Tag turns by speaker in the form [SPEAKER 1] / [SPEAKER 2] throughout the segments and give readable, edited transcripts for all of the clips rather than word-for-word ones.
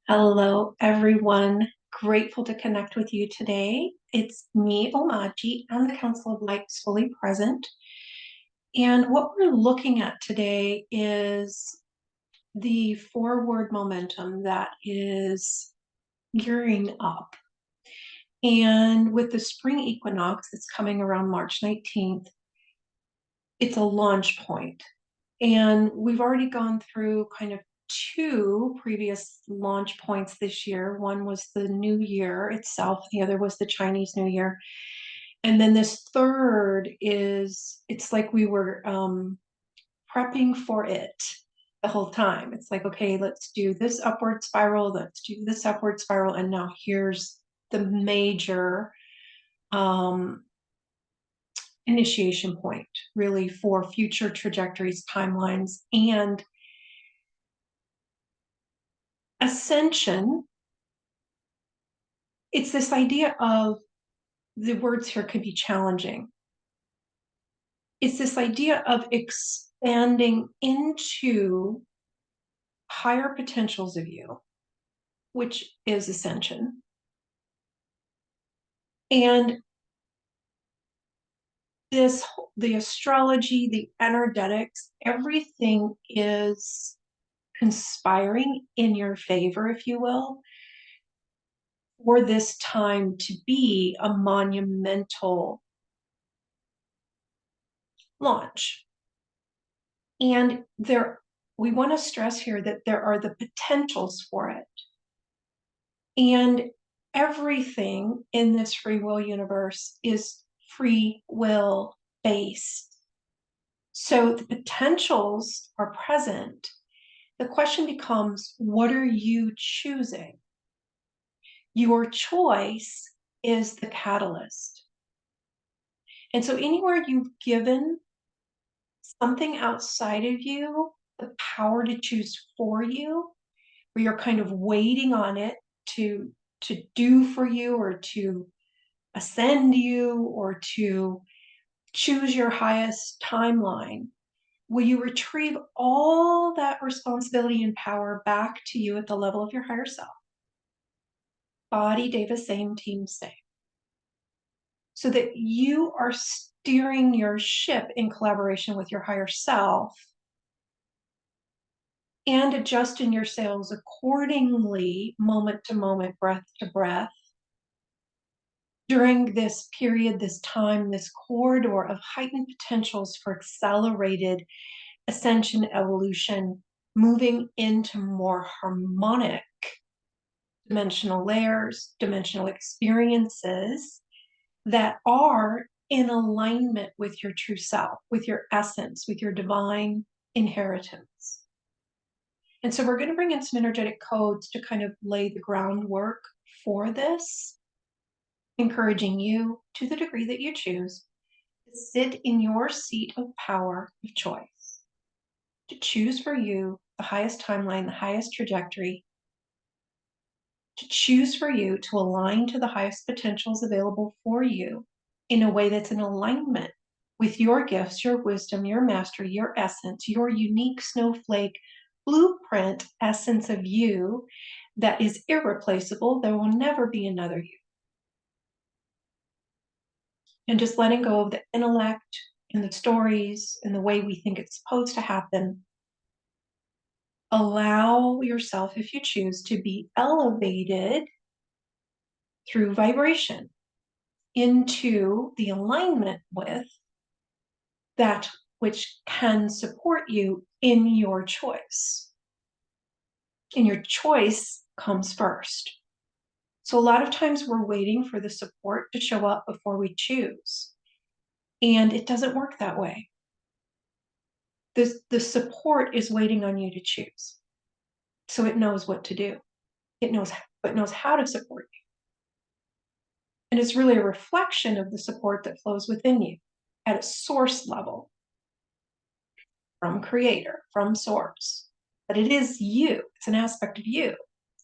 [SPEAKER 1] Hello, everyone. Grateful to connect with you today. It's me, Omaji. I'm the Council of Lights Fully Present. And what we're looking at today is the forward momentum that is gearing up. And with the spring equinox that's coming around March 19th, it's a launch point. And we've already gone through kind of two previous launch points this year. One was the New Year itself, the other was the Chinese New Year. And then this third is, it's like we were prepping for it the whole time. It's like, okay, let's do this upward spiral, let's do this upward spiral. And now here's the major initiation point, really, for future trajectories, timelines, and ascension. It's this idea of, the words here can be challenging. It's this idea of expanding into higher potentials of you, which is ascension. And the astrology, the energetics, everything is conspiring in your favor, if you will, for this time to be a monumental launch. And we want to stress here that there are the potentials for it. And everything in this free will universe is free will based. So the potentials are present. The question becomes, what are you choosing? Your choice is the catalyst. And so anywhere you've given something outside of you the power to choose for you, where you're kind of waiting on it to do for you, or to ascend you, or to choose your highest timeline, will you retrieve all that responsibility and power back to you at the level of your higher self? Body, Davis, same, team, same. So that you are steering your ship in collaboration with your higher self and adjusting your sails accordingly, moment to moment, breath to breath, during this period, this time, this corridor of heightened potentials for accelerated ascension, evolution, moving into more harmonic dimensional layers, dimensional experiences that are in alignment with your true self, with your essence, with your divine inheritance. And so we're going to bring in some energetic codes to kind of lay the groundwork for this, encouraging you, to the degree that you choose, to sit in your seat of power of choice, to choose for you the highest timeline, the highest trajectory, to choose for you to align to the highest potentials available for you in a way that's in alignment with your gifts, your wisdom, your mastery, your essence, your unique snowflake blueprint essence of you that is irreplaceable. There will never be another you. And just letting go of the intellect and the stories and the way we think it's supposed to happen. Allow yourself, if you choose, to be elevated through vibration into the alignment with that which can support you in your choice. And your choice comes first. So a lot of times we're waiting for the support to show up before we choose. And it doesn't work that way. The support is waiting on you to choose. So it knows what to do. It knows how to support you. And it's really a reflection of the support that flows within you at a source level, from creator, from source. But it is you. It's an aspect of you.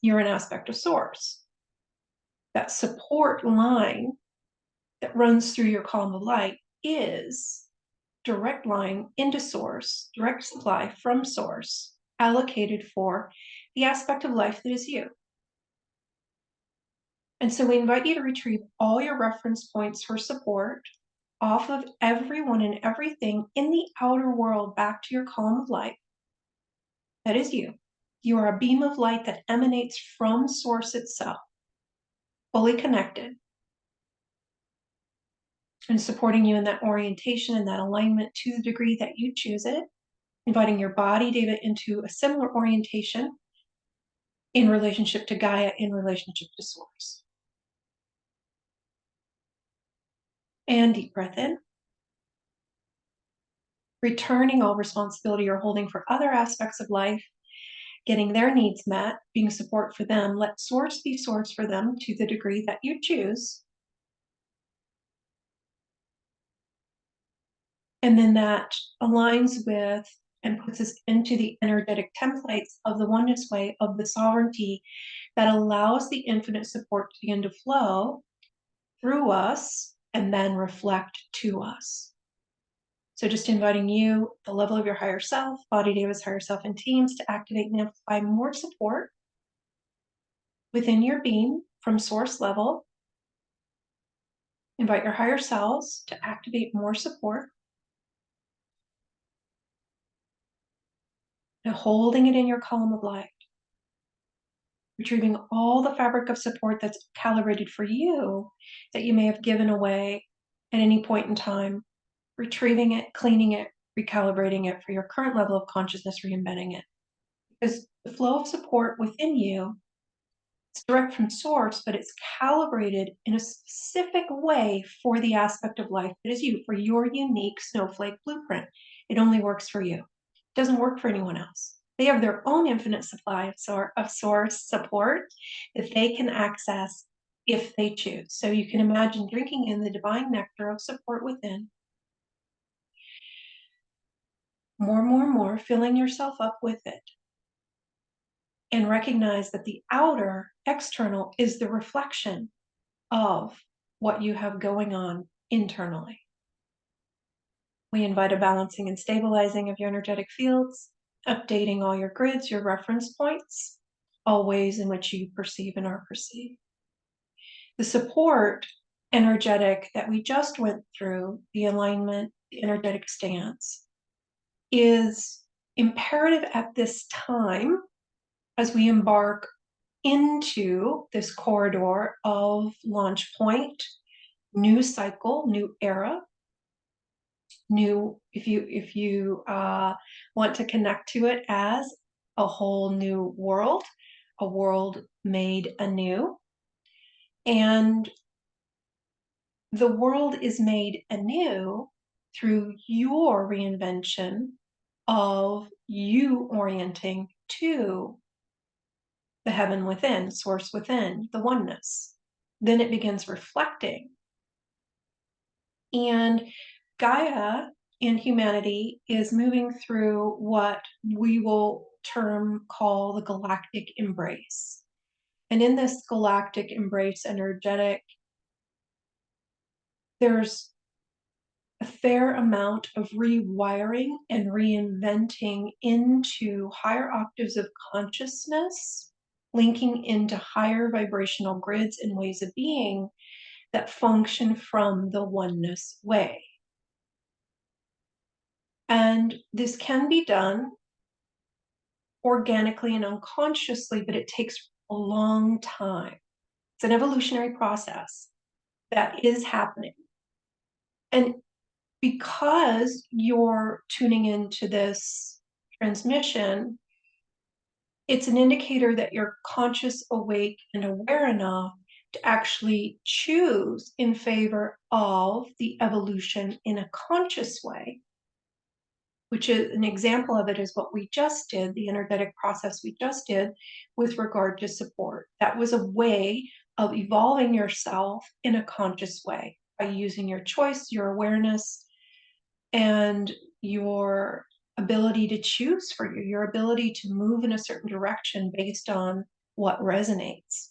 [SPEAKER 1] You're an aspect of source. That support line that runs through your column of light is direct line into source, direct supply from source, allocated for the aspect of life that is you. And so we invite you to retrieve all your reference points for support off of everyone and everything in the outer world back to your column of light. That is you. You are a beam of light that emanates from Source itself, fully connected, and supporting you in that orientation and that alignment to the degree that you choose it, inviting your body data into a similar orientation in relationship to Gaia, in relationship to Source. And deep breath in. Returning all responsibility you're holding for other aspects of life, getting their needs met, being support for them. Let Source be Source for them to the degree that you choose. And then that aligns with and puts us into the energetic templates of the oneness way of the sovereignty that allows the infinite support to begin to flow through us and then reflect to us. So just inviting you, the level of your higher self, Body Davis higher self and teams, to activate and amplify more support within your being from Source level. Invite your higher selves to activate more support. Now holding it in your column of light. Retrieving all the fabric of support that's calibrated for you that you may have given away at any point in time. Retrieving it, cleaning it, recalibrating it for your current level of consciousness, re-embedding it. Because the flow of support within you, it's direct from Source, but it's calibrated in a specific way for the aspect of life that is you, for your unique snowflake blueprint. It only works for you. It doesn't work for anyone else. They have their own infinite supply of Source support that they can access if they choose. So you can imagine drinking in the divine nectar of support within. More, filling yourself up with it. And recognize that the outer, external, is the reflection of what you have going on internally. We invite a balancing and stabilizing of your energetic fields, updating all your grids, your reference points, all ways in which you perceive and are perceived. The support energetic that we just went through, the alignment, the energetic stance, is imperative at this time as we embark into this corridor of launch point, new cycle, new era, new, if you want to connect to it as a whole new world, a world made anew. And the world is made anew through your reinvention of you orienting to the heaven within, Source within, the oneness. Then it begins reflecting. And Gaia in humanity is moving through what we will call the galactic embrace. And in this galactic embrace energetic, there's a fair amount of rewiring and reinventing into higher octaves of consciousness, linking into higher vibrational grids and ways of being that function from the oneness way. And this can be done organically and unconsciously, but it takes a long time. It's an evolutionary process that is happening. And because you're tuning into this transmission, it's an indicator that you're conscious, awake, and aware enough to actually choose in favor of the evolution in a conscious way, which is an example of it is what we just did, the energetic process we just did with regard to support. That was a way of evolving yourself in a conscious way by using your choice, your awareness, and your ability to choose for you, your ability to move in a certain direction based on what resonates.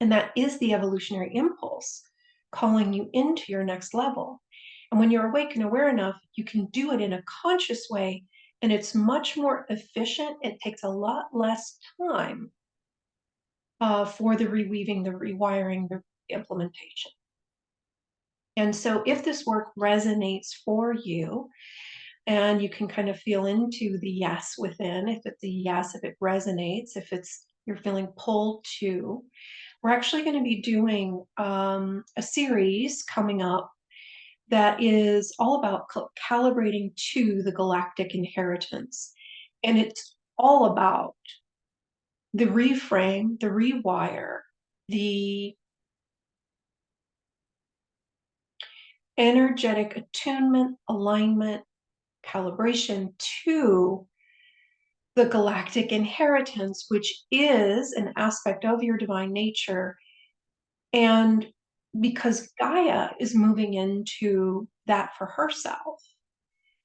[SPEAKER 1] And that is the evolutionary impulse calling you into your next level. And when you're awake and aware enough, you can do it in a conscious way, and it's much more efficient. It takes a lot less time for the reweaving, the rewiring, the implementation. And so if this work resonates for you, and you can kind of feel into the yes within, if it's a yes, if it resonates, if it's you're feeling pulled to, we're actually going to be doing a series coming up that is all about calibrating to the galactic inheritance. And it's all about the reframe, the rewire, the energetic attunement, alignment, calibration to the galactic inheritance, which is an aspect of your divine nature. And because Gaia is moving into that for herself,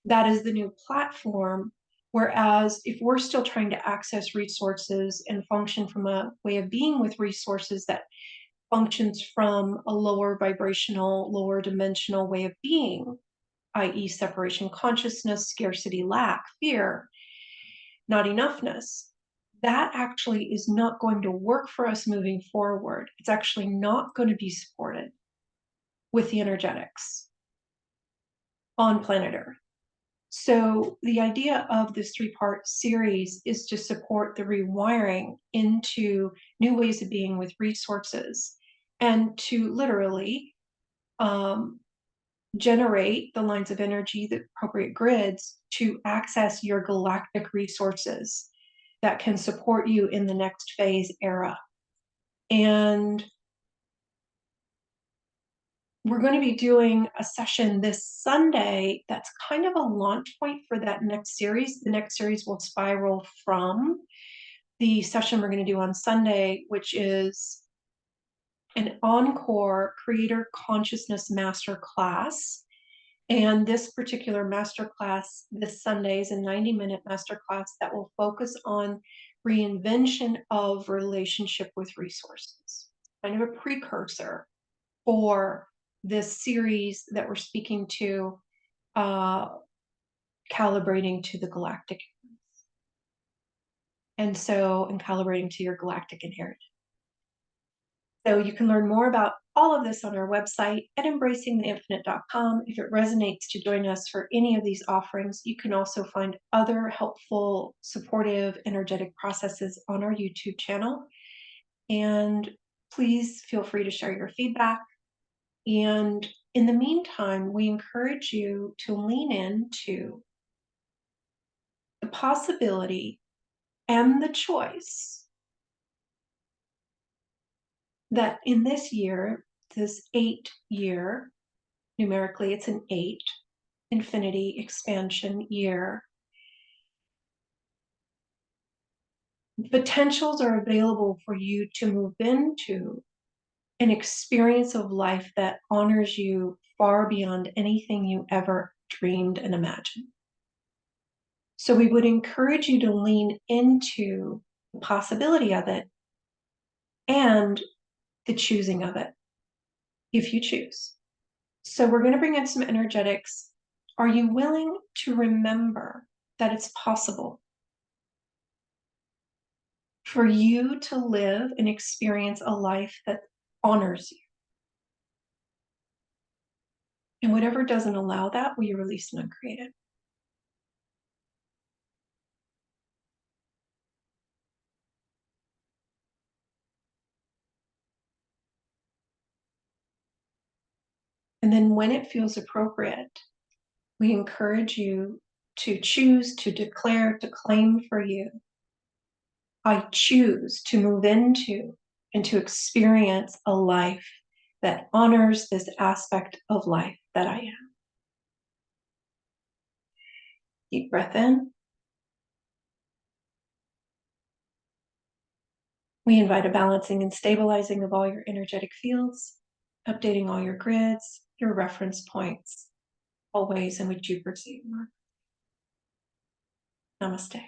[SPEAKER 1] that is the new platform. Whereas if we're still trying to access resources and function from a way of being with resources that functions from a lower vibrational, lower dimensional way of being, i.e., separation consciousness, scarcity, lack, fear, not enoughness, that actually is not going to work for us moving forward. It's actually not going to be supported with the energetics on planet Earth. So the idea of this 3-part series is to support the rewiring into new ways of being with resources and to literally generate the lines of energy, the appropriate grids to access your galactic resources that can support you in the next phase era. And we're going to be doing a session this Sunday that's kind of a launch point for that next series. The next series will spiral from the session we're going to do on Sunday, which is an encore creator consciousness masterclass. And this particular masterclass this Sunday is a 90-minute masterclass that will focus on reinvention of relationship with resources, kind of a precursor for this series that we're speaking to, calibrating to the galactic. And calibrating to your galactic inheritance. So you can learn more about all of this on our website at embracingtheinfinite.com. If it resonates to join us for any of these offerings, you can also find other helpful, supportive, energetic processes on our YouTube channel. And please feel free to share your feedback. And in the meantime, we encourage you to lean into the possibility and the choice that in this year, this 8-year, numerically it's an 8, infinity expansion year, potentials are available for you to move into an experience of life that honors you far beyond anything you ever dreamed and imagined. So we would encourage you to lean into the possibility of it and the choosing of it, if you choose. So we're going to bring in some energetics. Are you willing to remember that it's possible for you to live and experience a life that honors you? And whatever doesn't allow that, we release and uncreate it. And then when it feels appropriate, we encourage you to choose, to declare, to claim for you. I choose to move into and to experience a life that honors this aspect of life that I am. Deep breath in. We invite a balancing and stabilizing of all your energetic fields, updating all your grids, your reference points, all ways in which you perceive. Namaste.